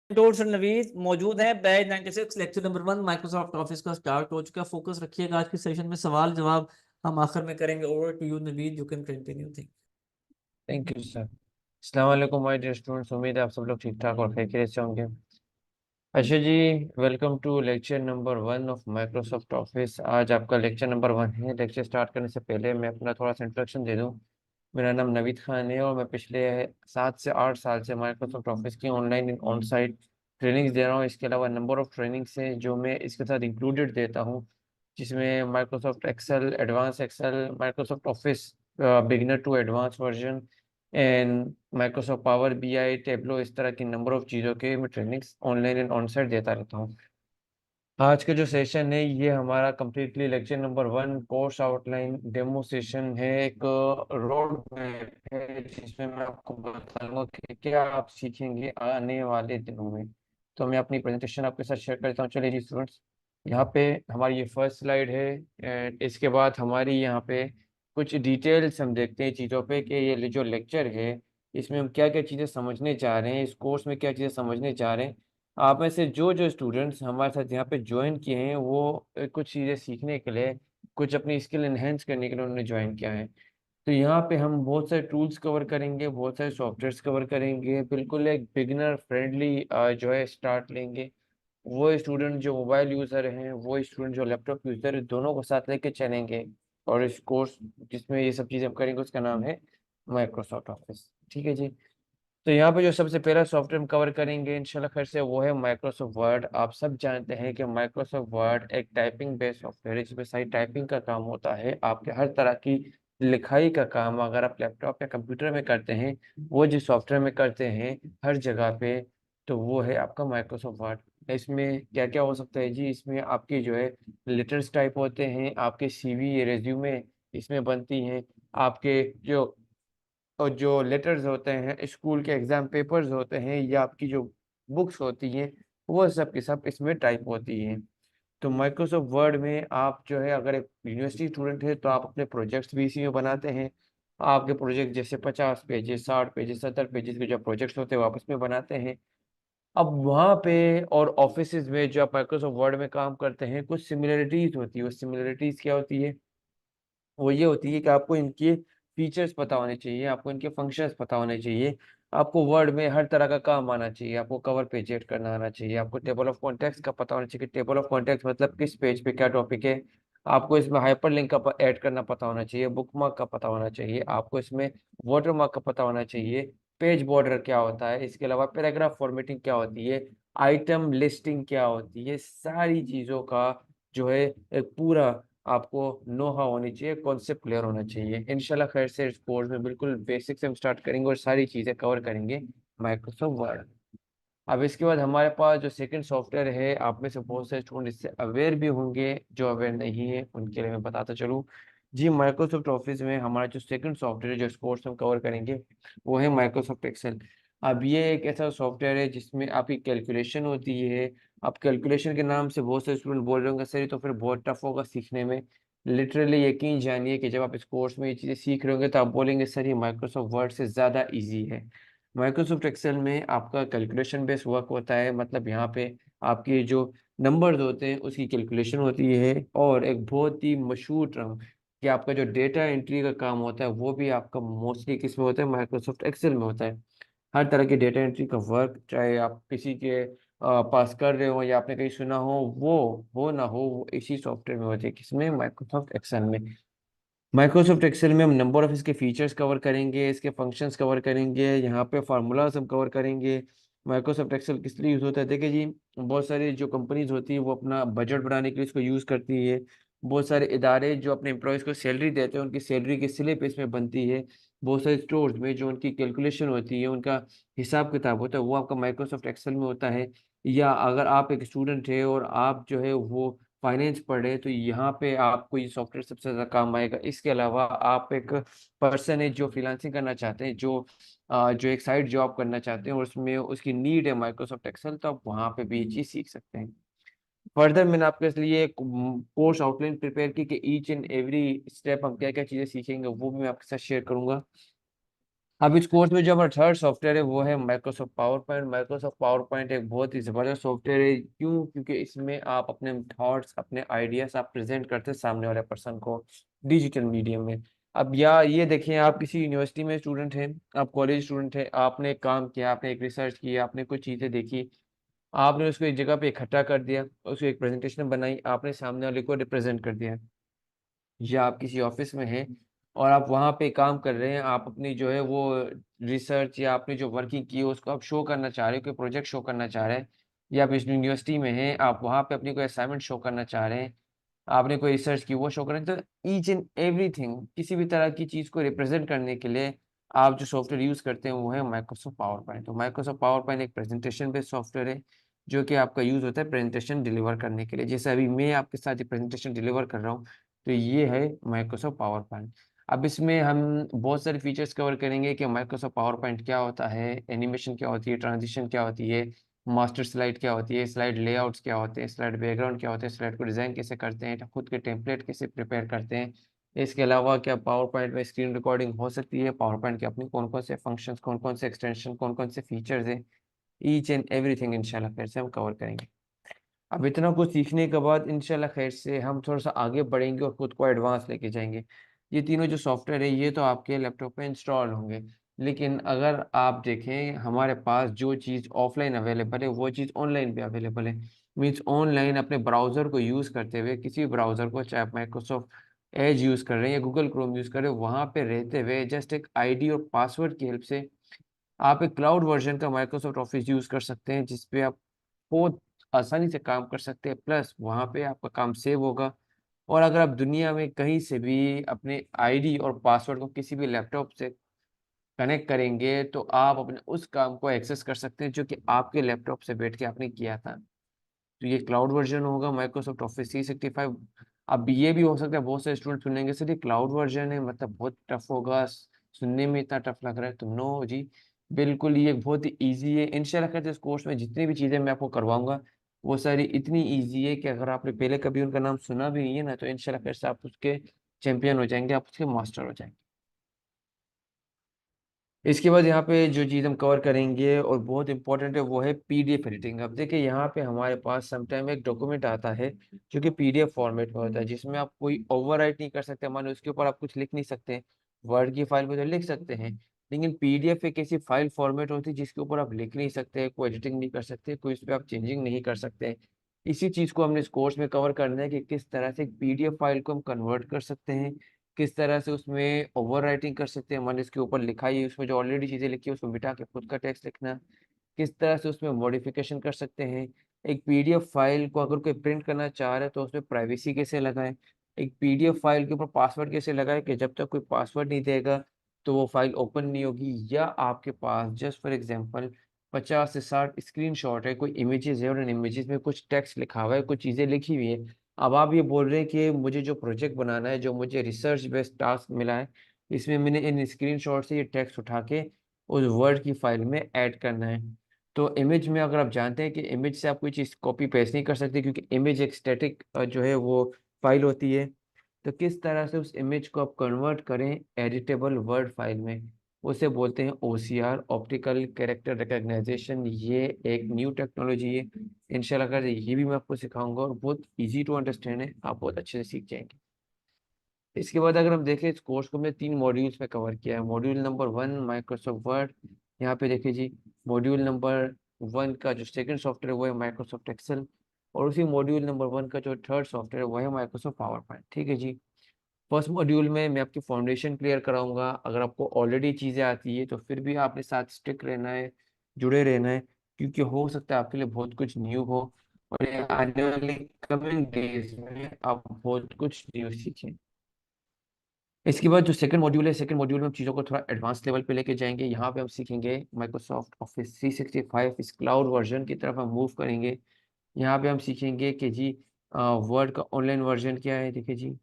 Tools और नवीद मौजूद हैं। Batch 96 lecture number 1 Microsoft office का स्टार्ट हो चुका है। फोकस रखिएगा आज के सेशन में, सवाल जवाब हम आखिर में करेंगे। Over to you Naveed, you can continue think. Thank you sir. अस्सलाम वालेकुम माय डियर स्टूडेंट्स, उम्मीद है आप सब लोग ठीक ठाक और खैरियत से होंगे। अच्छा जी, welcome to lecture number 1 of Microsoft Office. आज आपका लेक्चर नंबर 1 है। लेक्चर स्टार्ट करने से पहले मैं अपना थोड़ा सा इंट्रोडक्शन दे दूं। मेरा नाम नवीद खान है और मैं पिछले 7 से 8 साल से माइक्रोसॉफ्ट ऑफिस की ऑनलाइन ऑन साइट ट्रेनिंग्स दे रहा हूँ। इसके अलावा नंबर ऑफ ट्रेनिंग्स हैं जो मैं इसके साथ इंक्लूडेड देता हूँ, जिसमें Microsoft Excel, advance Excel, Microsoft Office beginner to advance version and Microsoft Power BI, Tableau, इस तरह की नंबर ऑफ चीज़ों के मैं trainings online and on site देता रहता हूँ। आज का जो सेशन है ये हमारा completely lecture number 1 course outline demo session है। एक रोड मैप है जिसमें मैं आपको बताऊंगा कि क्या आप सीखेंगे आने वाले दिनों में। तो मैं अपनी प्रेजेंटेशन आपके साथ शेयर करता हूँ। चलिए जी स्टूडेंट्स, यहाँ पे हमारी ये फर्स्ट स्लाइड है। इसके बाद हमारी यहाँ पे कुछ डिटेल्स हम देखते हैं चीज़ों पे कि ये जो लेक्चर है इसमें हम क्या क्या चीज़ें समझने चाह रहे हैं, इस कोर्स में क्या चीज़ें समझने चाह रहे हैं। आप में से जो जो स्टूडेंट्स हमारे साथ यहाँ पे ज्वाइन किए हैं वो कुछ चीज़ें सीखने के लिए, कुछ अपनी स्किल एनहेंस करने के लिए उन्होंने ज्वाइन किया है। तो यहाँ पे हम बहुत सारे टूल्स कवर करेंगे, बहुत सारे सॉफ्टवेयर्स कवर करेंगे, बिल्कुल एक बिगिनर फ्रेंडली जो है स्टार्ट लेंगे। वो स्टूडेंट जो मोबाइल यूज़र हैं, वो स्टूडेंट जो लैपटॉप यूज़र है, दोनों को साथ लेके चलेंगे। और इस कोर्स जिसमें ये सब चीज़ें हम करेंगे उसका नाम है माइक्रोसॉफ्ट ऑफिस। ठीक है जी। तो यहाँ पे जो सबसे पहला सॉफ्टवेयर हम कवर करेंगे इंशाल्लाह खैर से, वो है माइक्रोसॉफ्ट वर्ड। आप सब जानते हैं कि माइक्रोसॉफ्ट वर्ड एक टाइपिंग बेस्ड सॉफ्टवेयर है जिसमें सारी टाइपिंग का काम होता है। आपके हर तरह की लिखाई का काम अगर आप लैपटॉप या कंप्यूटर में करते हैं, वो जिस सॉफ्टवेयर में करते हैं हर जगह पे, तो वो है आपका माइक्रोसॉफ्ट वर्ड। इसमें क्या क्या हो सकता है जी, इसमें आपकी जो है लेटर्स टाइप होते हैं, आपके CV, रेज्यूमे इसमें बनती हैं, आपके जो और जो लेटर्स होते हैं, स्कूल के एग्जाम पेपर्स होते हैं, या आपकी जो बुक्स होती हैं, वो सब की सब इसमें टाइप होती हैं। तो माइक्रोसॉफ्ट वर्ड में आप जो है अगर एक यूनिवर्सिटी स्टूडेंट है तो आप अपने प्रोजेक्ट्स भी इसी में बनाते हैं। आपके प्रोजेक्ट जैसे 50 पेजेस, 60 पेजेस, 70 पेजेस के जो प्रोजेक्ट्स होते हैं वो आप इसमें बनाते हैं। अब वहाँ पे और ऑफिसेज में जो आप माइक्रोसॉफ्ट वर्ड में काम करते हैं, कुछ सिमिलरिटीज होती है। वो सिमिलरिटीज क्या होती है? वो ये होती है कि आपको इनके फीचर्स पता होने चाहिए, आपको इनके फंक्शंस पता होने चाहिए, आपको वर्ड में हर तरह का काम आना चाहिए, आपको कवर पेज एड करना आना चाहिए, आपको टेबल ऑफ कॉन्टेक्स्ट का पता होना चाहिए कि टेबल ऑफ कॉन्टेक्स्ट मतलब किस पेज पे क्या टॉपिक है, आपको इसमें हाइपरलिंक का ऐड करना पता होना चाहिए, बुकमार्क का पता होना चाहिए, आपको इसमें वाटरमार्क का पता होना चाहिए, पेज बॉर्डर क्या होता है, इसके अलावा पैराग्राफ फॉर्मेटिंग क्या होती है, आइटम लिस्टिंग क्या होती है, सारी चीज़ों का जो है एक पूरा आपको नो हाउ होनी चाहिए, कॉन्सेप्ट क्लियर होना चाहिए। इंशाल्लाह खैर से इस कोर्स में बिल्कुल बेसिक से हम स्टार्ट करेंगे और सारी चीज़ें कवर करेंगे माइक्रोसॉफ्ट वर्ड। अब इसके बाद हमारे पास जो सेकंड सॉफ्टवेयर है, आप में से बहुत सारे स्टूडेंट इससे अवेयर भी होंगे, जो अवेयर नहीं है उनके लिए मैं बताता चलूँ जी। माइक्रोसॉफ्ट ऑफिस में हमारा जो सेकंड सॉफ्टवेयर है जो इस कोर्स में हम कवर करेंगे, वो है माइक्रोसॉफ्ट एक्सेल। अब ये एक ऐसा सॉफ्टवेयर है जिसमें आपकी कैलकुलेशन होती है। अब कैलकुलेशन के नाम से बहुत सारे स्टूडेंट बोल रहे होंगे सर ये तो फिर बहुत टफ होगा सीखने में। लिटरली यकीन जानिए कि जब आप इस कोर्स में ये चीज़ें सीख रहे होंगे तो आप बोलेंगे सर ये माइक्रोसॉफ्ट वर्ड से ज़्यादा ईजी है। माइक्रोसॉफ्ट एक्सेल में आपका कैलकुलेशन बेस्ड वर्क होता है, मतलब यहाँ पे आपके जो नंबर्स होते हैं उसकी कैलकुलेशन होती है। और एक बहुत ही मशहूर टर्म कि आपका जो डेटा एंट्री का काम होता है वो भी आपका मोस्टली किस में होता है? माइक्रोसॉफ्ट एक्सेल में होता है। हर तरह के डेटा एंट्री का वर्क, चाहे आप किसी के पास कर रहे हो या आपने कहीं सुना हो ना हो, वो इसी सॉफ्टवेयर में होती है। किसमें? माइक्रोसॉफ्ट एक्सेल में। माइक्रोसॉफ्ट एक्सेल में हम नंबर ऑफ इसके फीचर्स कवर करेंगे, इसके फंक्शंस कवर करेंगे, यहाँ पे फार्मूलाज हम कवर करेंगे। माइक्रोसॉफ्ट एक्सेल किस लिए यूज़ होता है? देखिए जी, बहुत सारी जो कंपनीज होती है वो अपना बजट बनाने के लिए इसको यूज़ करती है। बहुत सारे इदारे जो अपने एम्प्लॉयज़ को सैलरी देते हैं उनकी सैलरी की स्लिप इसमें बनती है। बहुत सारे स्टोर्स में जो उनकी कैलकुलेशन होती है, उनका हिसाब किताब होता है, वो आपका माइक्रोसॉफ्ट एक्सेल में होता है। या अगर आप एक स्टूडेंट है और आप जो है वो फाइनेंस पढ़ रहे हैं तो यहाँ पे आपको ये सॉफ्टवेयर सबसे ज़्यादा काम आएगा। इसके अलावा आप एक पर्सन है जो फ्रीलांसिंग करना चाहते हैं, जो एक साइड जॉब करना चाहते हैं और उसमें उसकी नीड है माइक्रोसॉफ्ट एक्सेल, तो आप वहाँ पे भी ये चीज़ सीख सकते हैं। फर्दर मैंने आपके लिए एक कोर्स आउटलाइन प्रिपेयर की कि ईच एंड एवरी स्टेप हम क्या क्या चीज़ें सीखेंगे वो भी मैं आपके साथ शेयर करूंगा। अब इस कोर्स में जो हमारा थर्ड सॉफ्टवेयर है वो है Microsoft power point. Microsoft power point एक बहुत ही ज़बरदस्त सॉफ्टवेयर है। क्यों? क्योंकि इसमें आप अपने थॉट्स, अपने आइडियाज आप प्रेजेंट करते हैं सामने वाले पर्सन को डिजिटल मीडियम में। अब या ये देखिए, आप किसी यूनिवर्सिटी में स्टूडेंट हैं, आप कॉलेज स्टूडेंट हैं, आपने एक काम किया, आपने एक रिसर्च किया, आपने कुछ चीज़ें देखी, आपने उसको एक जगह पे इकट्ठा कर दिया, उसको एक प्रेजेंटेशन बनाई, आपने सामने वाले को रिप्रेजेंट कर दिया। या आप किसी ऑफिस में हैं और आप वहाँ पे काम कर रहे हैं, आप अपनी जो है वो रिसर्च या आपने जो वर्किंग की है उसको आप शो करना चाह रहे हो, कोई प्रोजेक्ट शो करना चाह रहे हैं, या आप इस यूनिवर्सिटी में हैं, आप वहाँ पे अपनी कोई असाइनमेंट शो करना चाह रहे हैं, आपने कोई रिसर्च की वो शो कर रहे हैं, तो ईच एंड एवरीथिंग किसी भी तरह की चीज़ को रिप्रेजेंट करने के लिए आप जो सॉफ्टवेयर यूज़ करते हैं वो है माइक्रोसॉफ्ट पावर पॉइंट। तो माइक्रोसॉफ्ट पावर पॉइंट एक प्रेजेंटेशन बेस्ड सॉफ्टवेयर है जो कि आपका यूज़ होता है प्रेजेंटेशन डिलीवर करने के लिए। जैसे अभी मैं आपके साथ ये प्रेजेंटेशन डिलीवर कर रहा हूँ, तो ये है माइक्रोसॉफ्ट पावर पॉइंट। अब इसमें हम बहुत सारे फीचर्स कवर करेंगे कि माइक्रोसॉफ्ट पावर पॉइंट क्या होता है, एनिमेशन क्या होती है, ट्रांजिशन क्या होती है, मास्टर स्लाइड क्या होती है, स्लाइड लेआउट्स क्या होते हैं, स्लाइड बैकग्राउंड क्या होते हैं, स्लाइड को डिज़ाइन कैसे करते हैं, खुद के टेम्पलेट कैसे प्रिपेयर करते हैं। इसके अलावा क्या पावर पॉइंट में स्क्रीन रिकॉर्डिंग हो सकती है, पावर पॉइंट के अपने कौन-कौन से फंक्शंस, कौन-कौन से एक्सटेंशन, कौन-कौन से फीचर्स हैं, ईच एंड एवरीथिंग इंशाल्लाह खैर से हम कवर करेंगे। अब इतना कुछ सीखने के बाद इंशाल्लाह खैर से हम थोड़ा-सा आगे बढ़ेंगे और खुद को एडवांस लेके जाएँगे। ये तीनों जो सॉफ्टवेयर है ये तो आपके लैपटॉप पे इंस्टॉल होंगे। लेकिन अगर आप देखें हमारे पास जो चीज़ ऑफ़लाइन अवेलेबल है वो चीज़ ऑनलाइन भी अवेलेबल है। मीन्स ऑनलाइन अपने ब्राउज़र को यूज़ करते हुए किसी भी ब्राउज़र को, चाहे आप माइक्रोसॉफ्ट एज यूज़ कर रहे हैं या गूगल क्रोम यूज़ कर रहे हो, वहाँ पे रहते हुए जस्ट एक आईडी और पासवर्ड की हेल्प से आप एक क्लाउड वर्ज़न का माइक्रोसॉफ्ट ऑफ़िस यूज़ कर सकते हैं, जिस पे आप बहुत आसानी से काम कर सकते हैं, प्लस वहाँ पे आपका काम सेव होगा। और अगर आप दुनिया में कहीं से भी अपने आईडी और पासवर्ड को किसी भी लैपटॉप से कनेक्ट करेंगे, तो आप अपने उस काम को एक्सेस कर सकते हैं, जो कि आपके लैपटॉप से बैठ के आपने किया था। तो ये क्लाउड वर्ज़न होगा माइक्रोसॉफ्ट ऑफ़िस 365। अब ये भी हो सकता है बहुत सारे स्टूडेंट सुनेंगे, सर ये क्लाउड वर्ज़न है मतलब बहुत टफ़ होगा, सुनने में इतना टफ़ लग रहा है, तो नो जी, बिल्कुल ये बहुत ही ईज़ी है। इंशाल्लाह करते इस कोर्स में जितनी भी चीज़ें मैं आपको करवाऊँगा, वो सारी इतनी ईज़ी है कि अगर आपने पहले कभी उनका नाम सुना भी नहीं है ना, तो इंशाल्लाह फिर से आप उसके चैंपियन हो जाएँगे, आप उसके मास्टर हो जाएँगे। इसके बाद यहाँ पे जो चीज़ हम कवर करेंगे और बहुत इम्पोर्टेंट है वो है पीडीएफ एडिटिंग। अब देखिए यहाँ पे हमारे पास समटाइम एक डॉक्यूमेंट आता है जो कि पीडीएफ फॉर्मेट में होता है, जिसमें आप कोई ओवरराइट नहीं कर सकते, मान लो उसके ऊपर आप कुछ लिख नहीं सकते। वर्ड की फाइल में तो लिख सकते हैं, लेकिन पीडीएफ एक ऐसी फाइल फॉर्मेट होती है जिसके ऊपर आप लिख नहीं सकते, कोई एडिटिंग नहीं कर सकते, कोई उस पे आप चेंजिंग नहीं कर सकते। इसी चीज़ को हमने इस कोर्स में कवर करना है कि किस तरह से एक पीडीएफ फाइल को हम कन्वर्ट कर सकते हैं, किस तरह से उसमें ओवरराइटिंग कर सकते हैं, मान इसके ऊपर लिखा ही है, उसमें जो ऑलरेडी चीज़ें लिखी है उसको मिटा के खुद का टेक्स्ट लिखना, किस तरह से उसमें मॉडिफ़िकेशन कर सकते हैं। एक पीडीएफ फाइल को अगर कोई प्रिंट करना चाह रहा है तो उसमें प्राइवेसी कैसे लगाएँ। एक पीडीएफ फाइल के ऊपर पासवर्ड कैसे लगाएँ कि जब तक कोई पासवर्ड नहीं देगा तो वो फाइल ओपन नहीं होगी, या आपके पास जस्ट फॉर एग्ज़ाम्पल 50 से 60 स्क्रीनशॉट है, कोई इमेजेस है और उन इमेजेस में कुछ टेक्स्ट लिखा हुआ है, कुछ चीज़ें लिखी हुई हैं। अब आप ये बोल रहे हैं कि मुझे जो प्रोजेक्ट बनाना है, जो मुझे रिसर्च बेस्ड टास्क मिला है, इसमें मैंने इन स्क्रीनशॉट से ये टेक्स्ट उठा के उस वर्ड की फाइल में ऐड करना है। तो इमेज में अगर आप जानते हैं कि इमेज से आप कोई चीज़ कॉपी पेस्ट नहीं कर सकते, क्योंकि इमेज एक स्टैटिक जो है वो फाइल होती है। तो किस तरह से उस इमेज को आप कन्वर्ट करें एडिटेबल वर्ड फाइल में, उसे बोलते हैं ओसीआर, ऑप्टिकल कैरेक्टर रिकॉग्निशन। ये एक न्यू टेक्नोलॉजी है। इंशाल्लाह अगर ये भी मैं आपको सिखाऊँगा और बहुत ईज़ी टू अंडरस्टैंड है, आप बहुत अच्छे से सीख जाएँगे। इसके बाद अगर हम देखें इस कोर्स को हमने 3 मॉड्यूल्स में कवर किया है। मॉड्यूल नंबर 1 माइक्रोसॉफ्ट वर्ड, यहाँ पे देखिए जी, मॉड्यूल नंबर 1 का जो सेकंड सॉफ्टवेयर है वो है माइक्रोसॉफ्ट एक्सेल, और उसी मॉड्यूल नंबर 1 का जो थर्ड सॉफ्टवेयर है वो है माइक्रोसॉफ्ट पावर पॉइंट, ठीक है जी। फर्स्ट मॉड्यूल में मैं आपकी फाउंडेशन क्लियर कराऊँगा। अगर आपको ऑलरेडी चीज़ें आती है तो फिर भी आपके साथ स्टिक रहना है, जुड़े रहना है, क्योंकि हो सकता है आपके लिए बहुत कुछ न्यू हो और ये आने वाले कमिंग डेज़ में आप बहुत कुछ न्यू सीखें। इसके बाद जो सेकंड मॉड्यूल है, सेकंड मॉड्यूल में हम चीज़ों को थोड़ा एडवांस लेवल पे लेके जाएँगे। यहाँ पे हम सीखेंगे माइक्रोसॉफ्ट ऑफिस 365 इस क्लाउड वर्ज़न की तरफ हम मूव करेंगे। यहाँ पे हम सीखेंगे कि जी वर्ड का ऑनलाइन वर्ज़न क्या है, देखिए जी।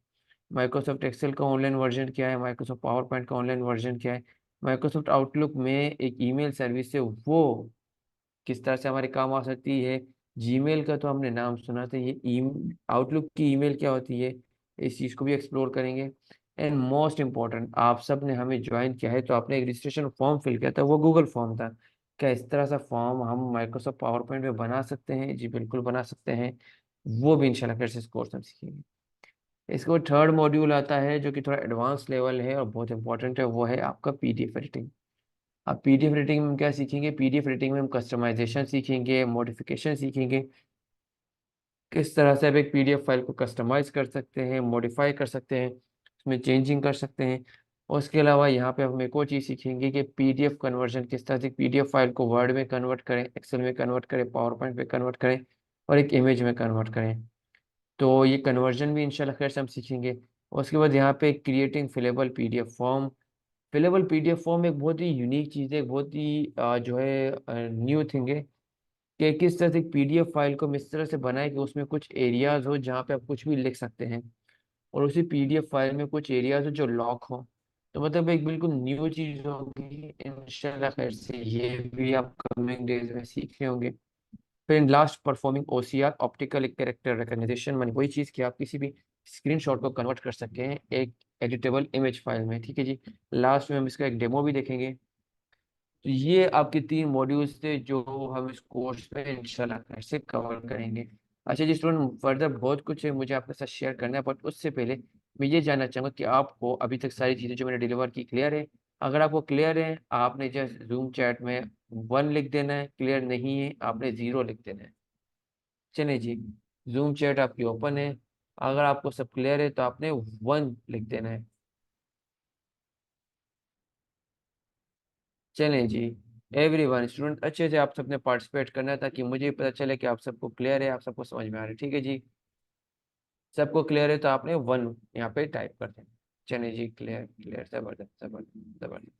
माइक्रोसॉफ्ट एक्सेल का ऑनलाइन वर्ज़न क्या है, माइक्रोसॉफ्ट पावर पॉइंट का ऑनलाइन वर्ज़न क्या है, माइक्रोसॉफ्ट आउटलुक में एक ईमेल सर्विस है वो किस तरह से हमारे काम आ सकती है। जीमेल का तो हमने नाम सुना था, ये आउटलुक की ईमेल क्या होती है, इस चीज़ को भी एक्सप्लोर करेंगे। एंड मोस्ट इम्पोर्टेंट, आप सब ने हमें ज्वाइन किया है तो आपने एक रजिस्ट्रेशन फॉर्म फिल किया था, वो गूगल फॉर्म था। क्या इस तरह सा फॉर्म हम माइक्रोसॉफ्ट पावर पॉइंट में बना सकते हैं? जी बिल्कुल बना सकते हैं। वो भी इंशाल्लाह फिर से इस कोर्स में सीखेंगे। इसके बाद थर्ड मॉड्यूल आता है जो कि थोड़ा एडवांस लेवल है और बहुत इंपॉर्टेंट है, वो है आपका पीडीएफ एडिटिंग। अब पीडीएफ एडिटिंग में हम क्या सीखेंगे? पीडीएफ एडिटिंग में हम कस्टमाइजेशन सीखेंगे, मॉडिफिकेशन सीखेंगे, किस तरह से आप एक पीडीएफ फाइल को कस्टमाइज कर सकते हैं, मॉडिफाई कर सकते हैं, उसमें चेंजिंग कर सकते हैं। और उसके अलावा यहाँ पे हम एक और चीज़ सीखेंगे कि पीडीएफ कन्वर्जन, किस तरह से पीडीएफ फाइल को वर्ड में कन्वर्ट करें, एक्सेल में कन्वर्ट करें, पावर पॉइंट में कन्वर्ट करें और एक इमेज में कन्वर्ट करें। तो ये कन्वर्जन भी इंशाल्लाह खैर से हम सीखेंगे। और उसके बाद यहाँ पे creating fillable PDF form. फिलेबल PDF form एक बहुत ही यूनिक चीज़ है, बहुत ही जो है न्यू थिंग है कि किस तरह से एक पीडीएफ फाइल को हम इस तरह से बनाए कि उसमें कुछ एरियाज हो जहाँ पे आप कुछ भी लिख सकते हैं, और उसी पीडीएफ फाइल में कुछ एरियाज हो जो लॉक हो। तो मतलब एक बिल्कुल न्यू चीज़ होगी, इंशाल्लाह खैर से ये भी आप कमिंग डेज में सीख रहे होंगे। फिर in last performing OCR optical character recognition, मानी वही चीज़ कि आप किसी भी स्क्रीनशॉट को कन्वर्ट कर सकते हैं एक एडिटेबल इमेज फाइल में। ठीक है जी, लास्ट में हम इसका एक डेमो भी देखेंगे। तो ये आपके 3 मॉड्यूल्स थे जो हम इस कोर्स में इंशाल्लाह खैर से कवर करेंगे। अच्छा जी स्टूडेंट, फर्दर बहुत कुछ है मुझे आपके साथ शेयर करना है, बट उससे पहले मैं ये जानना चाहूँगा कि आपको अभी तक सारी चीज़ें जो मैंने डिलीवर की क्लियर है? अगर आपको क्लियर है, आपने जस्ट जूम चैट में 1 लिख देना है, क्लियर नहीं है आपने 0 लिख देना है। चलिए जी, जूम चैट आपकी ओपन है, अगर आपको सब क्लियर है तो आपने 1 लिख देना है। चलें जी, एवरीवन स्टूडेंट अच्छे से आप सबने पार्टिसिपेट करना है ताकि मुझे भी पता चले कि आप सबको क्लियर है, आप सबको समझ में आ रहा है। ठीक है जी, सबको क्लियर है तो आपने 1 यहाँ पे टाइप कर देना। चलिए जी, क्लियर क्लियर, जबरदस्त जबरदस्त जबरदस्त।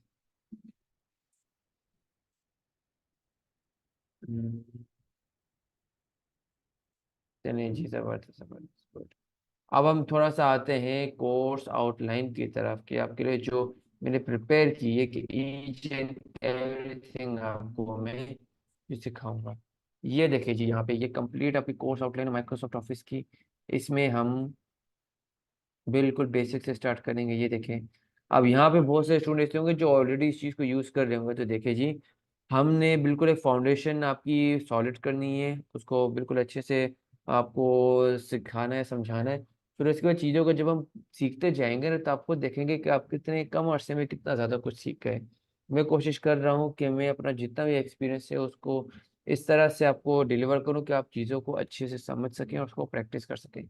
हम्म, चलिए जी, जबरदस्त जबरदस्त गुड। अब हम थोड़ा सा आते हैं कोर्स आउटलाइन की तरफ कि आपके लिए जो मैंने प्रिपेयर की है कि ईच एंड एवरीथिंग आपको मैं ये सिखाऊंगा। ये देखिए जी, यहाँ पे ये कंप्लीट आपकी कोर्स आउटलाइन माइक्रोसॉफ्ट ऑफिस की, इसमें हम बिल्कुल बेसिक से स्टार्ट करेंगे। ये देखें, अब यहाँ पे बहुत से स्टूडेंट ऐसे होंगे जो ऑलरेडी इस चीज़ को यूज़ कर रहे होंगे। तो देखिए जी, हमने बिल्कुल एक फाउंडेशन आपकी सॉलिड करनी है, उसको बिल्कुल अच्छे से आपको सिखाना है, समझाना है। फिर उसके बाद चीज़ों को जब हम सीखते जाएंगे ना, तो आपको देखेंगे कि आप कितने कम अरसे में कितना ज़्यादा कुछ सीख गए। मैं कोशिश कर रहा हूँ कि मैं अपना जितना भी एक्सपीरियंस है उसको इस तरह से आपको डिलीवर करूँ कि आप चीज़ों को अच्छे से समझ सकें और उसको प्रैक्टिस कर सकें।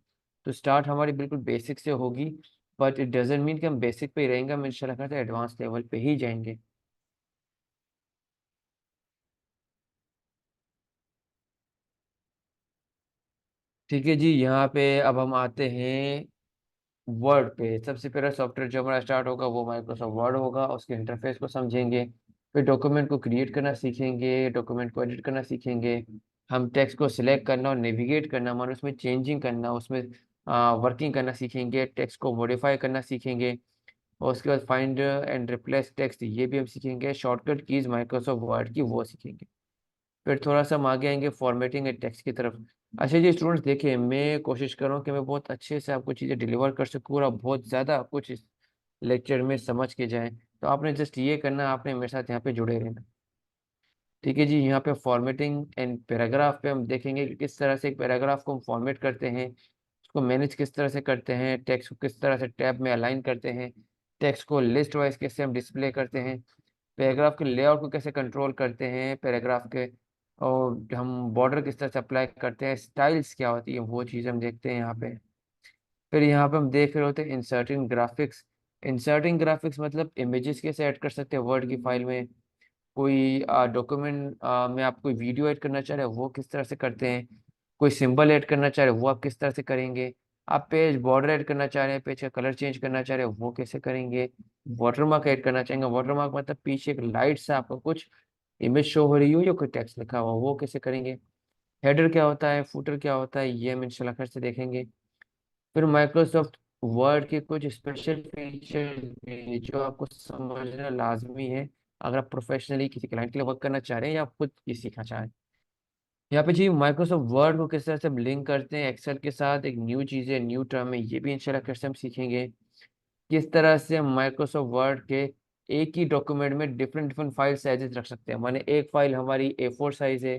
तो स्टार्ट हमारी बिल्कुल बेसिक से होगी, बट इट डजंट मीन कि हम बेसिक पे ही रहेंगे, हम इंशाल्लाह करते एडवांस लेवल पे ही जाएंगे। ठीक है जी, यहाँ पे अब हम आते हैं वर्ड पे। सबसे पहला सॉफ्टवेयर जो हमारा स्टार्ट होगा वो माइक्रोसॉफ्ट वर्ड होगा, उसके इंटरफेस को समझेंगे। फिर डॉक्यूमेंट को क्रिएट करना सीखेंगे, डॉक्यूमेंट को एडिट करना सीखेंगे। हम टेक्स्ट को सिलेक्ट करना और नेविगेट करना, मानो उसमें चेंजिंग करना, उसमें वर्किंग करना सीखेंगे। टेक्स्ट को मॉडिफाई करना सीखेंगे। और उसके बाद फाइंड एंड रिप्लेस टेक्स्ट, ये भी हम सीखेंगे। शॉर्टकट कीज माइक्रोसॉफ्ट वर्ड की वो सीखेंगे। फिर थोड़ा सा हम आगे आएंगे फॉर्मेटिंग एंड टेक्स्ट की तरफ। अच्छा जी स्टूडेंट्स, देखिए मैं कोशिश कर रहा हूँ कि मैं बहुत अच्छे से आपको चीज़ें डिलीवर कर सकूँ और आप बहुत ज़्यादा कुछ इस लेक्चर में समझ के जाएं। तो आपने जस्ट ये करना, आपने मेरे साथ यहाँ पे जुड़े रहना। ठीक है जी, यहाँ पे फॉर्मेटिंग एंड पैराग्राफ पे हम देखेंगे कि किस तरह से एक पैराग्राफ को हम फॉर्मेट करते हैं, उसको मैनेज किस तरह से करते हैं, टेक्स्ट को किस तरह से टैब में अलाइन करते हैं, टेक्स्ट को लिस्ट वाइज कैसे हम डिस्प्ले करते हैं, पैराग्राफ के लेआउट को कैसे कंट्रोल करते हैं पैराग्राफ के, और हम बॉर्डर किस तरह से अप्लाई करते हैं, स्टाइल्स क्या होती है वो चीज़ हम देखते हैं यहाँ पे। फिर यहाँ पे हम देख रहे होते हैं इंसर्टिंग ग्राफिक्स। इंसर्टिंग ग्राफिक्स मतलब इमेजेस कैसे ऐड कर सकते हैं वर्ड की फाइल में। कोई डॉक्यूमेंट में आप कोई वीडियो ऐड करना चाह रहे हो वो किस तरह से करते हैं, कोई सिंबल ऐड करना चाह रहे हो वो आप किस तरह से करेंगे, आप पेज बॉर्डर ऐड करना चाह रहे हैं, पेज का कलर चेंज करना चाह रहे हो वो कैसे करेंगे, वाटरमार्क ऐड करना चाहेंगे, वाटरमार्क मतलब पीछे एक लाइट से आपको कुछ इमेज शो हो रही हो या कोई टेक्स्ट लिखा हुआ वो कैसे करेंगे, हेडर क्या होता है, फुटर क्या होता है, ये हम इंशाल्लाह फिर से देखेंगे। फिर माइक्रोसॉफ्ट वर्ड के कुछ स्पेशल फीचर जो आपको समझना लाजमी है अगर आप प्रोफेशनली किसी क्लाइंट के लिए वर्क करना चाह रहे हैं या आप खुद ये सीखना चाह रहे हैं। यहाँ पे जी माइक्रोसॉफ्ट वर्ड को किस तरह से हम लिंक करते हैं एक्सेल के साथ, एक न्यू चीज़ है, न्यू टर्म है, ये भी इंशाल्लाह कैसे हम सीखेंगे। किस तरह से हम माइक्रोसॉफ्ट वर्ड के एक ही डॉक्यूमेंट में डिफरेंट डिफरेंट फाइल साइजेस रख सकते हैं। माने एक फाइल हमारी A4 साइज है,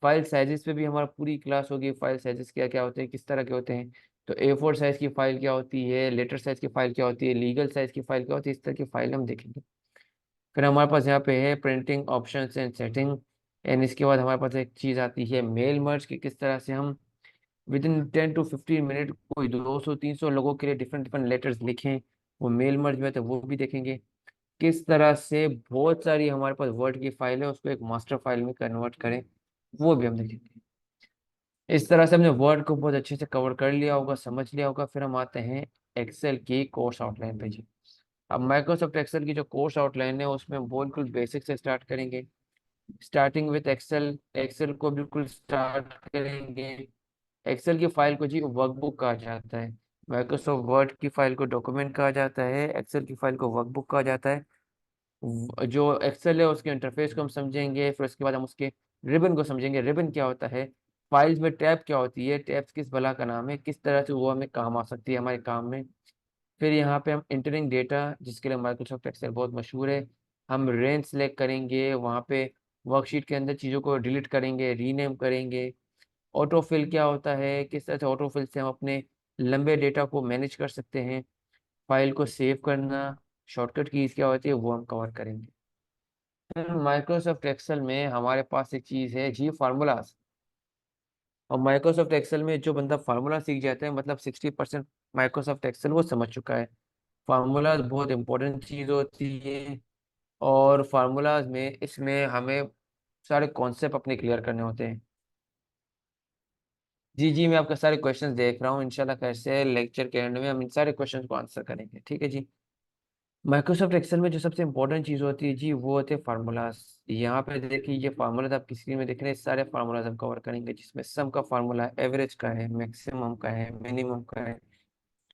फाइल साइजेस पे भी हमारा पूरी क्लास होगी, फाइल साइजेस क्या क्या होते हैं, किस तरह के होते हैं। तो A4 साइज की फाइल क्या होती है, लेटर साइज की फाइल क्या होती है, लीगल साइज की फाइल क्या होती है, इस तरह की फाइल हम देखेंगे। फिर हमारे पास यहाँ पे है printing options and setting. And इसके बाद हमारे पास एक चीज़ आती है मेल मर्ज की, किस तरह से हम विद इन 10 to 15 मिनट कोई 200 300 लोगों के लिए डिफरेंट डिफरेंट लेटर्स लिखें, वो मेल मर्ज में, तो वो भी देखेंगे। किस तरह से बहुत सारी हमारे पास वर्ड की फाइल है उसको एक मास्टर फाइल में कन्वर्ट करें, वो भी हम देखेंगे। इस तरह से हमने वर्ड को बहुत अच्छे से कवर कर लिया होगा, समझ लिया होगा। फिर हम आते हैं एक्सेल की कोर्स आउटलाइन पे जी। अब माइक्रोसॉफ्ट एक्सेल की जो कोर्स आउटलाइन है उसमें हम बिल्कुल बेसिक से स्टार्ट करेंगे। स्टार्टिंग विद एक्सेल, एक्सेल को बिल्कुल स्टार्ट करेंगे। एक्सेल की फाइल को जी वर्कबुक कहा जाता है। माइक्रोसॉफ्ट वर्ड की फाइल को डॉक्यूमेंट कहा जाता है, एक्सेल की फाइल को वर्कबुक कहा जाता है। जो एक्सेल है उसके इंटरफेस को हम समझेंगे, फिर उसके बाद हम उसके रिबन को समझेंगे। रिबन क्या होता है, फाइल्स में टैब क्या होती है, टैब्स किस भला का नाम है, किस तरह से वो हमें काम आ सकती है हमारे काम में। फिर यहाँ पे हम इंटरिंग डेटा, जिसके लिए माइक्रोसॉफ्ट एक्सेल बहुत मशहूर है, हम रेंज सेलेक्ट करेंगे, वहाँ पे वर्कशीट के अंदर चीज़ों को डिलीट करेंगे, रीनेम करेंगे। ऑटोफिल क्या होता है, किस तरह से ऑटोफिल से हम अपने लंबे डेटा को मैनेज कर सकते हैं। फाइल को सेव करना, शॉर्टकट कीज क्या होती है, वो हम कवर करेंगे। फिर माइक्रोसॉफ्ट एक्सेल में हमारे पास एक चीज़ है जी, फार्मूलाज। और माइक्रोसॉफ्ट एक्सेल में जो बंदा फार्मूला सीख जाता है, मतलब 60% माइक्रोसॉफ्ट एक्सेल वो समझ चुका है। फार्मूलाज बहुत इंपॉर्टेंट चीज़ होती है। और फार्मूलाज में इसमें हमें सारे कॉन्सेप्ट अपने क्लियर करने होते हैं। जी जी, मैं आपके सारे क्वेश्चंस देख रहा हूँ, इंशाल्लाह कैसे लेक्चर के एंड में हम इन सारे क्वेश्चंस को आंसर करेंगे, ठीक है जी। माइक्रोसॉफ्ट एक्सेल में जो सबसे इंपॉर्टेंट चीज़ होती है जी, वो होते हैं फार्मूलाज। यहाँ पे देखिए ये फार्मूलाज आप स्क्रीन में देख रहे हैं, सारे फार्मूलाज हम कवर करेंगे, जिसमें सम का फार्मूला एवरेज का है, मैक्सिमम का है, मिनिमम का है,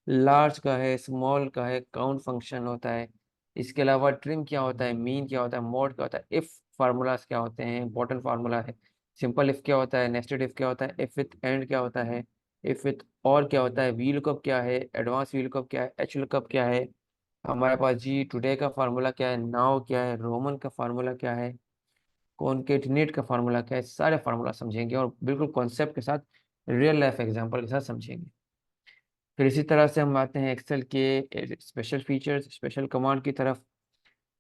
लार्ज का है, स्मॉल का है, काउंट फंक्शन होता है। इसके अलावा ट्रिम क्या होता है, मीन क्या होता है, मोड क्या होता है, इफ फार्मूलाज क्या होते हैं, इंपॉर्टेंट फार्मूला है। सिंपल इफ क्या होता है, नेस्टेड इफ क्या होता है, इफ विथ एंड क्या होता है, इफ विथ और क्या होता है, वी लुकअप क्या है, एडवांस वी लुकअप क्या है, एच लुकअप क्या है। हमारे पास जी टुडे का फार्मूला क्या है, नाउ क्या है, रोमन का फार्मूला क्या है, कॉनकेटिनेट का फार्मूला क्या है, सारे फार्मूला समझेंगे और बिल्कुल कॉन्सेप्ट के साथ, रियल लाइफ एग्जांपल के साथ समझेंगे। फिर इसी तरह से हम आते हैं एक्सेल के स्पेशल फीचर्स, स्पेशल कमांड की तरफ।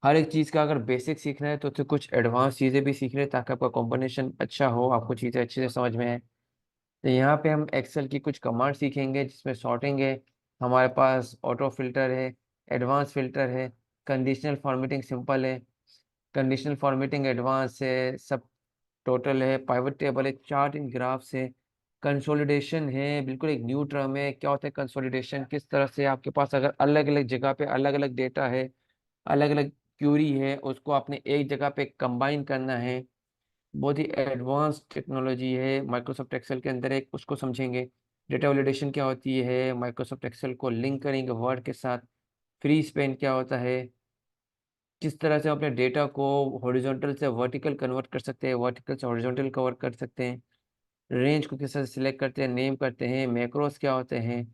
हर एक चीज़ का अगर बेसिक सीखना है तो उससे कुछ एडवांस चीज़ें भी सीख रहे हैं, ताकि आपका कॉम्बिनेशन अच्छा हो, आपको चीज़ें अच्छे से समझ में आए। तो यहाँ पे हम एक्सेल की कुछ कमांड सीखेंगे, जिसमें सॉर्टिंग है, हमारे पास ऑटो फिल्टर है, एडवांस फिल्टर है, कंडीशनल फॉर्मेटिंग सिंपल है, कंडीशनल फॉर्मेटिंग एडवांस है, सब टोटल है, पाइवट टेबल है, चार्ट इन ग्राफ्स है, कंसोलिडेशन है। बिल्कुल एक न्यू टर्म है, क्या होता है कंसोलिडेशन, किस तरह से आपके पास अगर अलग अलग जगह पे अलग अलग डेटा है, अलग अलग क्यूरी है, उसको आपने एक जगह पे कंबाइन करना है। बहुत ही एडवांस टेक्नोलॉजी है माइक्रोसॉफ्ट एक्सेल के अंदर, एक उसको समझेंगे। डेटा वैलिडेशन क्या होती है, माइक्रोसॉफ्ट एक्सेल को लिंक करेंगे वर्ड के साथ। फ्री स्पेन क्या होता है, किस तरह से हम अपने डेटा को हॉरिजॉन्टल से वर्टिकल कन्वर्ट कर सकते हैं, वर्टिकल से हॉरिजॉन्टल कवर कर सकते हैं। रेंज को किस तरह से सिलेक्ट करते हैं, नेम करते हैं, मैक्रोस क्या होते हैं,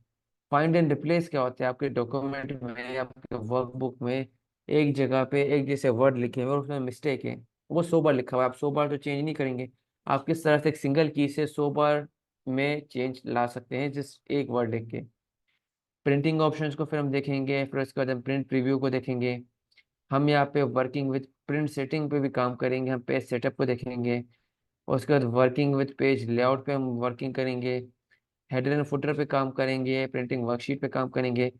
फाइंड एंड रिप्लेस क्या होते हैं। आपके डॉक्यूमेंट में, आपके वर्कबुक में एक जगह पे एक जैसे वर्ड लिखे हुए और उसमें मिस्टेक है, वो 100 बार लिखा हुआ है, आप 100 बार तो चेंज नहीं करेंगे। आप किस तरह से एक सिंगल की से 100 बार में चेंज ला सकते हैं, जिस एक वर्ड लिख के। प्रिंटिंग ऑप्शंस को फिर हम देखेंगे, फिर उसके बाद हम प्रिंट प्रीव्यू को देखेंगे। हम यहाँ पे वर्किंग विद प्रिंट सेटिंग पे भी काम करेंगे, हम पेज सेटअप को देखेंगे। उसके बाद वर्किंग विद पेज लेआउट पे हम वर्किंग करेंगे। हेडर एंड फुटर पे काम करेंगे, प्रिंटिंग वर्कशीट पे काम करेंगे,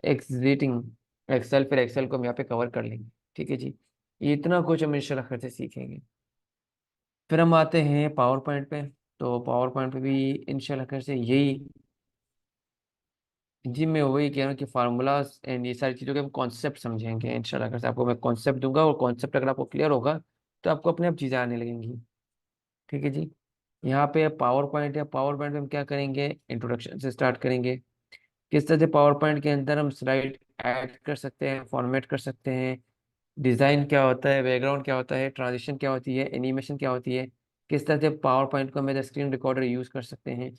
एग्जिटिंग एक्सेल, फिर एक्सेल को हम यहाँ पे कवर कर लेंगे, ठीक है जी। ये इतना कुछ हम इंशाल्लाह से सीखेंगे। फिर हम आते हैं पावर पॉइंट पे। तो पावर पॉइंट पे भी इंशाल्लाह से यही, जी मैं वही कह रहा हूँ कि फार्मूलाज एंड ये सारी चीज़ों के हम कॉन्सेप्ट समझेंगे इंशाल्लाह से। आपको मैं कॉन्सेप्ट दूंगा और कॉन्सेप्ट अगर आपको क्लियर होगा तो आपको अपने आप चीज़ें आने लगेंगी, ठीक है जी। यहाँ पे पावर पॉइंट है, पावर पॉइंट में हम क्या करेंगे, इंट्रोडक्शन से स्टार्ट करेंगे। किस तरह से पावर पॉइंट के अंदर हम स्लाइड ऐड कर सकते हैं, फॉर्मेट कर सकते हैं, डिज़ाइन क्या होता है, बैकग्राउंड क्या होता है, ट्रांजिशन क्या होती है, एनिमेशन क्या होती है, किस तरह से पावर पॉइंट को हम एज स्क्रीन रिकॉर्डर यूज़ कर सकते हैं।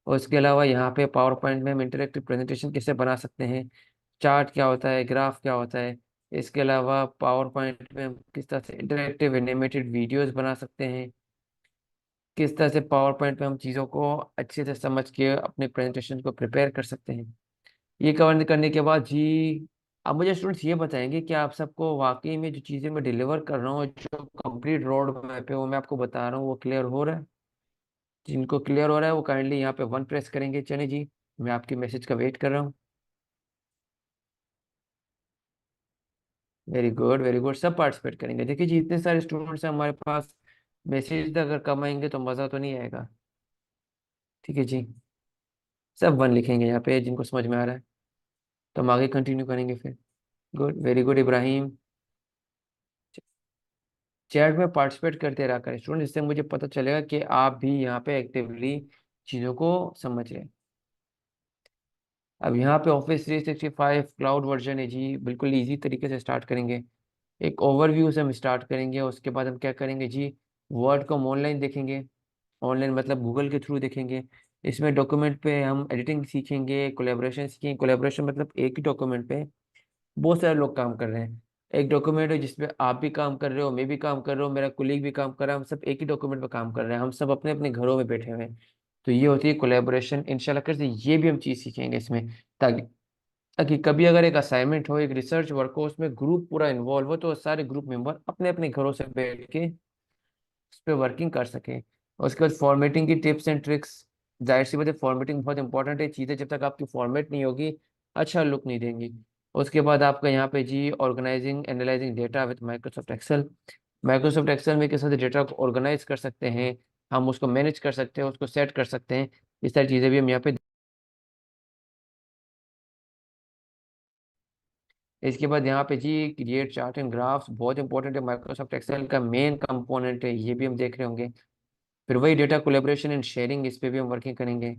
और इसके अलावा यहाँ पे पावर पॉइंट में हम इंटरेक्टिव प्रेजेंटेशन कैसे बना सकते हैं, चार्ट क्या होता है, ग्राफ क्या होता है। इसके अलावा पावर पॉइंट में हम किस तरह से इंटरेक्टिव एनिमेटेड वीडियोस बना सकते हैं, किस तरह से पावर पॉइंट पे हम चीज़ों को अच्छे से समझ के अपने प्रेजेंटेशन को प्रिपेयर कर सकते हैं। ये कवर करने के बाद जी, अब मुझे स्टूडेंट्स ये बताएंगे कि आप सबको वाकई में जो चीज़ें मैं डिलीवर कर रहा हूँ, जो कंप्लीट रोड मैप है वो मैं आपको बता रहा हूँ, वो क्लियर हो रहा है। जिनको क्लियर हो रहा है वो काइंडली यहाँ पे वन प्रेस करेंगे। चले जी, मैं आपके मैसेज का वेट कर रहा हूँ। वेरी गुड, वेरी गुड, सब पार्टिसिपेट करेंगे। देखिए जी, इतने सारे स्टूडेंट्स हैं हमारे पास, मैसेज अगर कम आएंगे तो मज़ा तो नहीं आएगा। ठीक है जी, सब वन लिखेंगे यहाँ पे जिनको समझ में आ रहा है, तो हम आगे कंटिन्यू करेंगे फिर। Good, very good Ibrahim. Chat में पार्टिसिपेट करते रहा करें स्टूडेंट, जिससे मुझे पता चलेगा कि आप भी यहाँ पे एक्टिवली चीज़ों को समझ रहे हैं। अब यहाँ पे ऑफिस 365 क्लाउड वर्जन है जी, बिल्कुल इजी तरीके से स्टार्ट करेंगे। एक ओवरव्यू से हम स्टार्ट करेंगे, उसके बाद हम क्या करेंगे जी, वर्ड को हम ऑनलाइन देखेंगे। ऑनलाइन मतलब गूगल के थ्रू देखेंगे। इसमें डॉक्यूमेंट पे हम एडिटिंग सीखेंगे, कोलेब्रेशन सीखेंगे। कोलेब्रेशन मतलब एक ही डॉक्यूमेंट पे बहुत सारे लोग काम कर रहे हैं। एक डॉक्यूमेंट है जिसपे आप भी काम कर रहे हो, मैं भी काम कर रहा हूँ, मेरा कुलीग भी काम कर रहा है, हम सब एक ही डॉक्यूमेंट पे काम कर रहे हैं, हम सब अपने अपने घरों में बैठे हुए हैं। तो ये होती है कोलेबोरेशन। इंशाल्लाह कर से ये भी हम चीज़ सीखेंगे इसमें, ताकि ताकि कभी अगर एक असाइनमेंट हो, एक रिसर्च वर्क हो, उसमें ग्रुप पूरा इन्वॉल्व हो, तो सारे ग्रुप मेंबर अपने अपने घरों से बैठ के उस पर वर्किंग कर सकें। और उसके बाद फॉर्मेटिंग की टिप्स एंड ट्रिक्स। जाहिर सी बात है, फॉर्मेटिंग बहुत इंपॉर्टेंट है। चीज़ें जब तक आपकी फॉर्मेट नहीं होगी, अच्छा लुक नहीं देंगी। उसके बाद आपका यहाँ पे जी, organising analysing data with Microsoft Excel. Microsoft Excel में किस तरह से डेटा को ऑर्गेनाइज कर सकते हैं, हम उसको मैनेज कर सकते हैं, उसको सेट कर सकते हैं। इस सारी चीज़ें भी हम यहाँ पे। इसके बाद यहाँ पे जी, क्रिएट चार्ट एंड ग्राफ्स बहुत इंपॉर्टेंट है, माइक्रोसॉफ्ट एक्सेल का मेन कंपोनेंट है, ये भी हम देख रहे होंगे। फिर वही डेटा कोलेबोरेशन एंड शेयरिंग, इस पे भी हम वर्किंग करेंगे।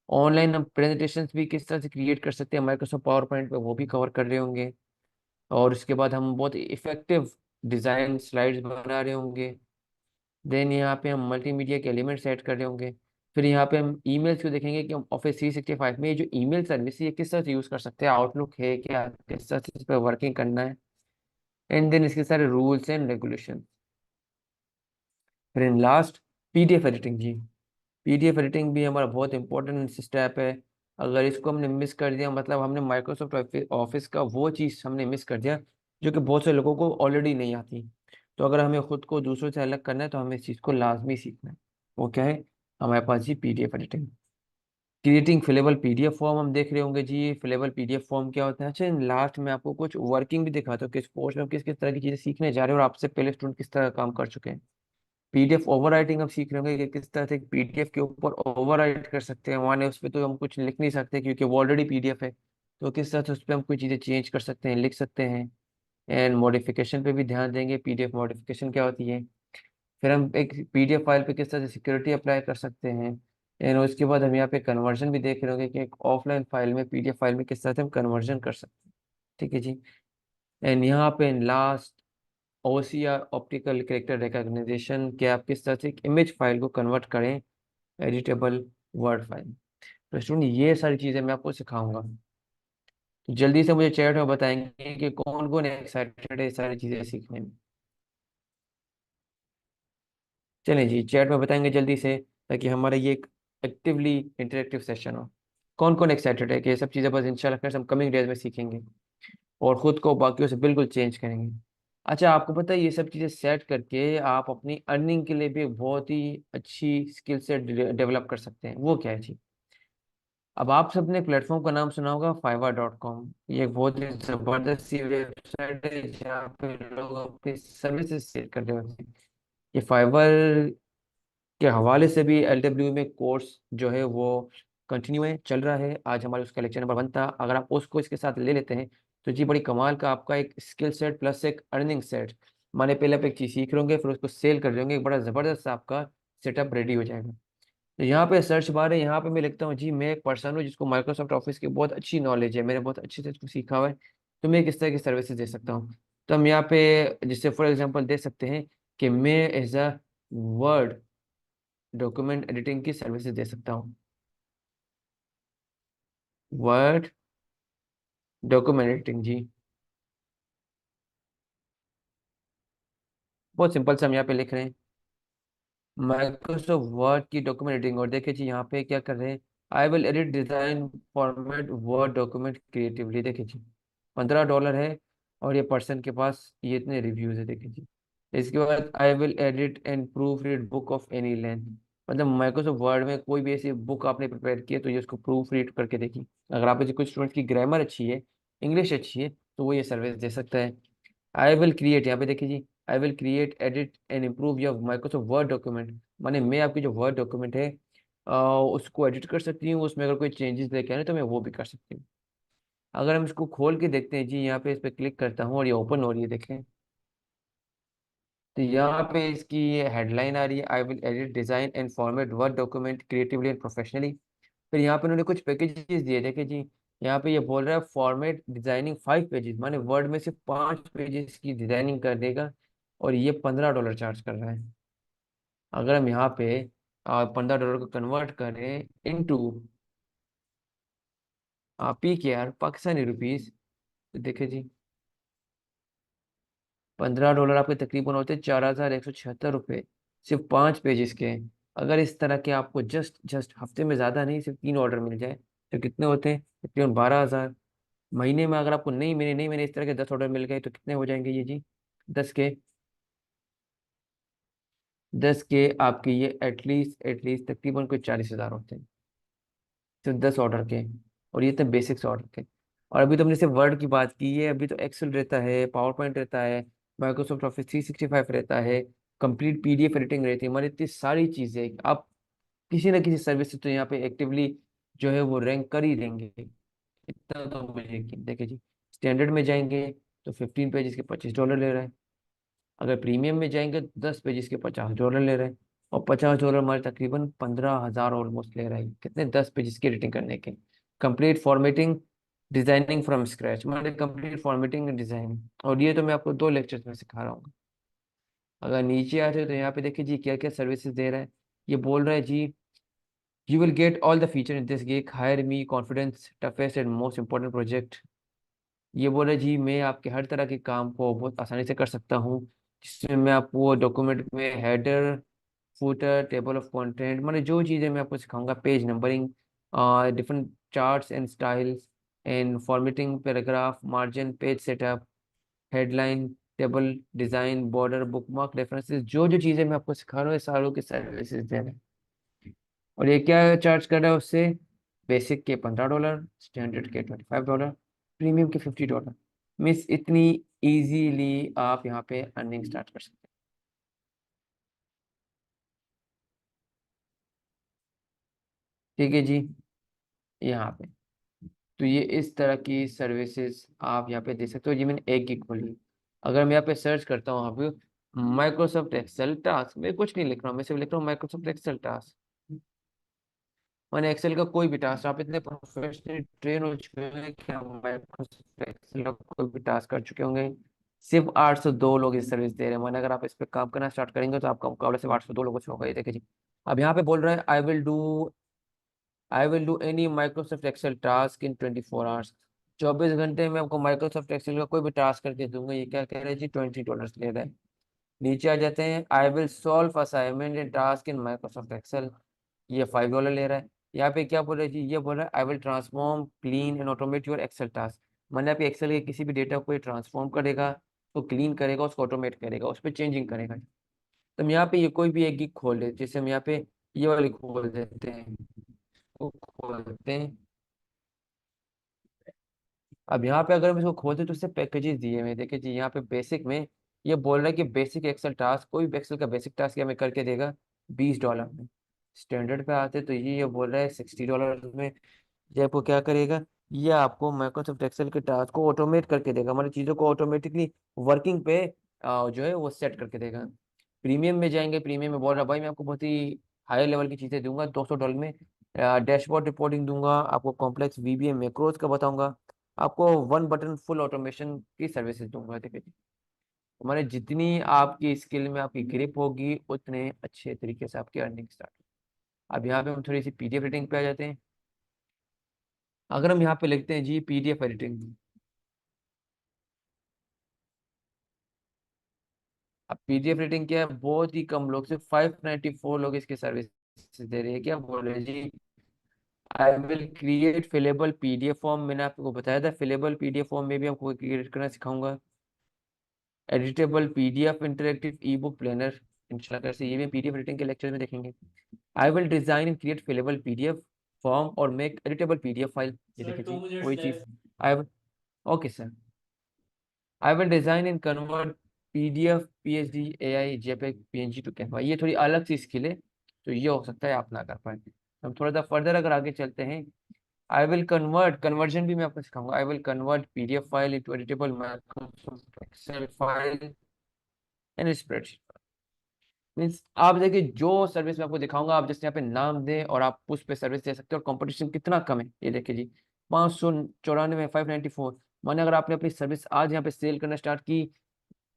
ऑनलाइन हम प्रेजेंटेशंस भी किस तरह से क्रिएट कर सकते हैं माइक्रोसॉफ्ट पावर पॉइंट पे, वो भी कवर कर रहे होंगे। और उसके बाद हम बहुत इफेक्टिव डिज़ाइन स्लाइड्स बना रहे होंगे। देन यहाँ पे हम मल्टीमीडिया के एलिमेंट सेट कर रहे होंगे। फिर यहाँ पे हम ईमेल्स को देखेंगे कि हम ऑफिस 365 में ये जो ईमेल सर्विस है ये किस तरह से यूज़ कर सकते हैं, आउटलुक है क्या, किस तरह से इस पर वर्किंग करना है। एंड देन इसके सारे रूल्स एंड रेगुलेशन। फिर इन लास्ट, पीडीएफ एडिटिंग जी। पीडीएफ एडिटिंग भी हमारा बहुत इंपॉर्टेंट स्टेप है। अगर इसको हमने मिस कर दिया, मतलब हमने माइक्रोसॉफ्ट ऑफिस का वो चीज़ हमने मिस कर दिया जो कि बहुत से लोगों को ऑलरेडी नहीं आती। तो अगर हमें खुद को दूसरों से अलग करना है तो हमें इस चीज़ को लाजमी सीखना है। वो क्या है, हमारे पास जी PDF editing. Creating fillable PDF form हम देख रहे होंगे जी, फिलेबल पीडीएफ फॉर्म क्या होता है। अच्छा, लास्ट में आपको कुछ वर्किंग भी दिखाता हूँ कि इस कोर्स में हम किस किस तरह की चीज़ें सीखने जा रहे हैं और आपसे पहले स्टूडेंट किस तरह का काम कर चुके हैं। पीडीएफ ओवरराइटिंग हम सीख रहे होंगे कि किस तरह से पीडीएफ के ऊपर ओवरराइट कर सकते हैं। माने उस पर तो हम कुछ लिख नहीं सकते क्योंकि वो ऑलरेडी पीडीएफ है, तो किस तरह से उस पर हम कोई चीज़ें चेंज कर सकते हैं, लिख सकते हैं। एंड मॉडिफिकेशन पे भी ध्यान देंगे, पीडीएफ मॉडिफिकेशन क्या होती है। फिर हम एक पीडीएफ फाइल पे किस तरह से सिक्योरिटी अप्लाई कर सकते हैं। एंड उसके बाद हम यहाँ पे कन्वर्जन भी देख रहे होंगे कि एक ऑफलाइन फाइल में पीडीएफ फाइल में किस तरह से हम कन्वर्जन कर सकते हैं। ठीक है जी। एंड यहाँ पे last, OCR optical character recognition, कि आप किस तरह से एक इमेज फाइल को कन्वर्ट करें एडिटेबल वर्ड फाइल। तो स्टूडेंट, ये सारी चीज़ें मैं आपको सिखाऊंगा। तो जल्दी से मुझे चैट में बताएंगे कि कौन कौन एक्साइटेड है ये सारी चीज़ें सीखने में। चलें जी, चैट में बताएंगे जल्दी से, ताकि हमारा ये एक एक्टिवली इंटरेक्टिव सेशन हो। कौन कौन एक्साइटेड है कि ये सब चीज़ें बस इंशाल्लाह खैर हम कमिंग डेज में सीखेंगे और ख़ुद को बाकियों से बिल्कुल चेंज करेंगे। अच्छा, आपको पता है ये सब चीज़ें सेट करके आप अपनी अर्निंग के लिए भी एक बहुत ही अच्छी स्किल सेट डेवलप कर सकते हैं। वो क्या है जी, अब आप सबने प्लेटफॉर्म का नाम सुना होगा fiverr.com। ये एक बहुत ही ज़बरदस्त सी वेबसाइट है जहाँ पे लोग अपनी सर्विसेज सेल कर रहे होते हैं। ये फाइवर के हवाले से भी एलडब्ल्यू में कोर्स जो है वो कंटिन्यू है, चल रहा है। आज हमारे उसका लेक्चर नंबर 1 था। अगर आप उसको इसके साथ ले लेते हैं तो जी बड़ी कमाल का आपका एक स्किल सेट प्लस एक अर्निंग सेट, माने पहले आप एक चीज़ सीख रहे होंगे फिर उसको सेल कर देंगे, एक बड़ा ज़बरदस्त आपका सेटअप रेडी हो जाएगा। तो यहाँ पे सर्च बार है, यहाँ पे मैं लिखता हूँ जी, मैं एक पर्सन हूँ जिसको माइक्रोसॉफ्ट ऑफिस की बहुत अच्छी नॉलेज है, मैंने बहुत अच्छे से इसको सीखा हुआ है, तो मैं किस तरह की सर्विसेज दे सकता हूँ। तो हम यहाँ पे जिससे फॉर एग्जांपल दे सकते हैं कि मैं as a Word document editing की सर्विसेज दे सकता हूँ। वर्ड डॉक्यूमेंट एडिटिंग जी, बहुत सिंपल से हम यहाँ पे लिख रहे हैं माइक्रोसॉफ्ट वर्ड की डॉक्यूमेंट एडिटिंग। और देखिए जी यहाँ पे क्या कर रहे हैं, I will edit design format word document creatively. देखिए जी $15 है, और ये पर्सन के पास ये इतने रिव्यूज है। देखिए जी इसके बाद I will edit and proof read book of any length. मतलब माइक्रोसॉफ्ट वर्ड में कोई भी ऐसी बुक आपने प्रिपेयर की है तो ये उसको प्रूफ रीड करके देखिए। अगर आप कुछ स्टूडेंट्स की ग्रामर अच्छी है, इंग्लिश अच्छी है, तो वो ये सर्विस दे सकता है। आई विल क्रिएट, यहाँ पे देखिए जी I will create edit and improve your Microsoft Word document. माने मैं आपकी जो वर्ड डॉक्यूमेंट है उसको एडिट कर सकती हूँ, उसमें अगर कोई चेंजेस लेके आने तो मैं वो भी कर सकती हूँ। अगर हम इसको खोल के देखते हैं जी, यहाँ पे इस पर क्लिक करता हूँ और ये ओपन हो रही है देखें, तो यहाँ पे इसकी ये हेडलाइन आ रही है, I will edit design and format word document creatively and professionally. फिर यहाँ पे उन्होंने कुछ पैकेजेस दिए, देखिए जी यहाँ पे ये बोल रहा है फॉर्मेट डिजाइनिंग 5 पेजेस, माने वर्ड में सिर्फ 5 पेजेस की डिजाइनिंग कर देगा, और ये $15 चार्ज कर रहा है। अगर हम यहाँ पे $15 को कन्वर्ट करें इनटू PKR पाकिस्तानी रुपीस, तो देखिए जी $15 आपके तकरीबन होते 4176 रुपये, सिर्फ 5 पेजेस के। अगर इस तरह के आपको जस्ट जस्ट हफ्ते में ज़्यादा नहीं, सिर्फ 3 ऑर्डर मिल जाए तो कितने होते हैं, तकरीबन 12,000। महीने में अगर आपको नहीं महीने इस तरह के 10 ऑर्डर मिल गए तो कितने हो जाएंगे ये जी, 10 के आपके ये एटलीस्ट तकरीबन कोई 40,000 होते हैं, सिर्फ 10 ऑर्डर के। और ये तो बेसिक्स ऑर्डर के। और अभी तो हमने सिर्फ वर्ड की बात की है, अभी तो एक्सेल रहता है, पावर पॉइंट रहता है, माइक्रोसॉफ्ट ऑफिस 365 रहता है, कंप्लीट PDF एडिटिंग रहती है, हमारी इतनी सारी चीज़ें आप किसी ना किसी सर्विस से तो यहाँ पे एक्टिवली जो है वो रैंक कर ही देंगे। इतना तो मुझे यकीन। देखिए जी स्टैंडर्ड में जाएंगे तो 15 पेजेस के $25 ले रहा है, अगर प्रीमियम में जाएंगे तो 10 पेजेस के $50 ले रहे हैं, और $50 हमारे तकरीबन 15,000 ऑलमोस्ट ले रहा है, कितने 10 पेजेस की एडिटिंग करने के। Complete formatting designing from scratch, मतलब कंप्लीट फॉर्मेटिंग डिजाइनिंग, और ये तो मैं आपको 2 लेक्चर्स में सिखा रहा हूँ। अगर नीचे आते हो तो यहाँ पे देखिए जी क्या क्या सर्विसेज दे रहा है। ये बोल रहा है जी you will get all the feature in this gig, hire me confidence toughest and most important project. ये बोले जी मैं आपके हर तरह के काम को बहुत आसानी से कर सकता हूँ, जिसमें मैं आपको डॉक्यूमेंट में header, footer, table of content, मतलब जो चीज़ें मैं आपको सिखाऊंगा, page numbering, different charts and styles and formatting, paragraph, margin, page setup, headline, table design, border, bookmark, references, जो जो चीज़ें मैं आपको सिखा रहा हूँ ये सारों की सर्विसेज दे रहे हैं। और ये क्या चार्ज कर रहा है उससे, बेसिक के $15, स्टैंडर्ड के $25, प्रीमियम के $50। मिस इतनी इजीली आप यहाँ पे अर्निंग स्टार्ट कर सकते हैं। ठीक है जी, यहाँ पे तो ये इस तरह की सर्विसेज आप यहाँ पे दे सकते हो। ये मैंने एक ही खोली। अगर मैं यहाँ पे सर्च करता हूँ यहाँ पे माइक्रोसॉफ्ट एक्सेल टास्क, मैं कुछ नहीं लिख रहा हूँ, मैं सिर्फ लिख रहा हूँ माइक्रोसॉफ्ट एक्सेल टास्क। मैंने एक्सेल का कोई भी टास्क, आप इतने प्रोफेशनली ट्रेन हो चुके हैं कि आप माइक्रोसॉफ्ट एक्सेल का कोई भी टास्क कर चुके होंगे। सिर्फ 802 लोग इस सर्विस दे रहे हैं, मैंने अगर आप इस पे काम करना स्टार्ट करेंगे तो आपका मुकाबला सिर्फ 802 लोगों से होगा। ये देखिए जी अब यहाँ पे बोल रहा है I will do any Microsoft Excel task in 24 hours. 24 घंटे में आपको माइक्रोसॉफ्ट एक्सेल का कोई भी टास्क करके दूंगा। ये क्या कह रहे हैं जी, $20 ले रहा है। नीचे आ जाते हैं, I will solve assignment and task in Microsoft Excel, ये $5 ले रहा है। यहाँ पे क्या बोल रहा है जी, ये बोल रहा है I will transform clean and automate your Excel task. मैंने आप एक्सेल के किसी भी डेटा को ट्रांसफॉर्म करेगा, तो क्लीन करेगा, उसको ऑटोमेट करेगा, उस पर चेंजिंग करेगा। तो हम यहाँ पे ये कोई भी एक गिग खोल ले, जैसे हम यहाँ पे ये वाली खोल देते हैं, वो खोल देते हैं। अब यहाँ पे अगर हम इसको खोलते तो इससे पैकेजेस दिए हुए हैं। देखिए जी यहाँ पे बेसिक में ये बोल रहा है कि बेसिक एक्सेल टास्क, कोई भी एक्सेल का बेसिक टास्क हमें करके देगा $20 में। स्टैंडर्ड पे आते तो ये बोल रहा है $60 में। ये आपको क्या करेगा, ये आपको माइक्रोसॉफ्ट एक्सेल के टास्क को ऑटोमेट करके देगा, हमारी चीज़ों को ऑटोमेटिकली वर्किंग पे जो है वो सेट करके देगा। प्रीमियम में जाएंगे, प्रीमियम में बोल रहा है भाई मैं आपको बहुत ही हाई लेवल की चीज़ें दूंगा $200 में, डैशबोर्ड रिपोर्टिंग दूंगा आपको, कॉम्प्लेक्स VBA मैक्रोज का बताऊंगा आपको, वन बटन फुल ऑटोमेशन की सर्विसेज दूंगा। ठीक है जी, हमारे जितनी आपकी स्किल में आपकी ग्रिप होगी उतने अच्छे तरीके से आपकी अर्निंग स्टार्ट। अब यहाँ पे हम थोड़ी सी PDF एडिटिंग पे आ जाते हैं। अगर हम यहाँ पे लिखते हैं जी PDF एडिटिंग, अब पीडीएफ रेटिंग क्या है, बहुत ही कम लोग, सिर्फ 594 लोग इसकी सर्विस दे रहे हैं। क्या बोल रहे हैं जी, I will create fillable PDF form, मैंने आपको बताया था फिलेबल पीडीएफ फॉर्म में भी आपको क्रिएट करना सिखाऊंगा। एडिटेबल पीडीएफ इंटरेक्टिव ई बुक प्लेनर, इंशाल्लाह कैसे ये भी पीडीएफ रेटिंग के लेक्चर में देखेंगे। I will design and create fillable PDF form और मेक एडिटेबल पीडीएफ फाइल, ये Sir, देखिए 2 जी minutes वही चीज। left. I okay sir. I will design and convert PDF PhD AI JPEG PNG to Canva, ये थोड़ी अलग सी स्किल है, तो ये हो सकता है आप ना कर पाए। हम थोड़ा सा फर्दर अगर आगे चलते हैं, आई विल कन्वर्ट, कन्वर्जन भी मैं आपको सिखाऊंगा। I will convert PDF file into editable Microsoft Excel file and spreadsheet. Means आप देखिए जो सर्विस मैं आपको दिखाऊंगा, आप जैसे यहाँ पे नाम दें और आप उस पे सर्विस दे सकते हो, और कंपटीशन कितना कम है ये देखिए जी, 594, 594। माने अगर आपने अपनी सर्विस आज यहाँ पे सेल करना स्टार्ट की,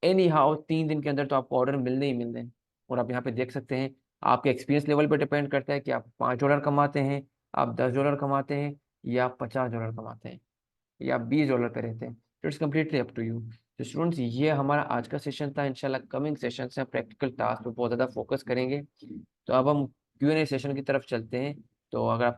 एनी हाउ 3 दिन के अंदर तो आपको ऑर्डर मिलने ही मिलने हैं। और आप यहाँ पे देख सकते हैं, आपके एक्सपीरियंस लेवल पे डिपेंड करता है कि आप $5 कमाते हैं, आप $10 कमाते हैं, या आप $50 कमाते हैं, या आप $20 पे रहते हैं। तो it's completely up to you. तो स्टूडेंट्स, ये हमारा आज का सेशन था। इंशाल्लाह कमिंग सेशन से हम प्रैक्टिकल टास्क पे बहुत ज़्यादा फोकस करेंगे। तो अब हम क्यू एन ए सेशन की तरफ चलते हैं। तो अगर आप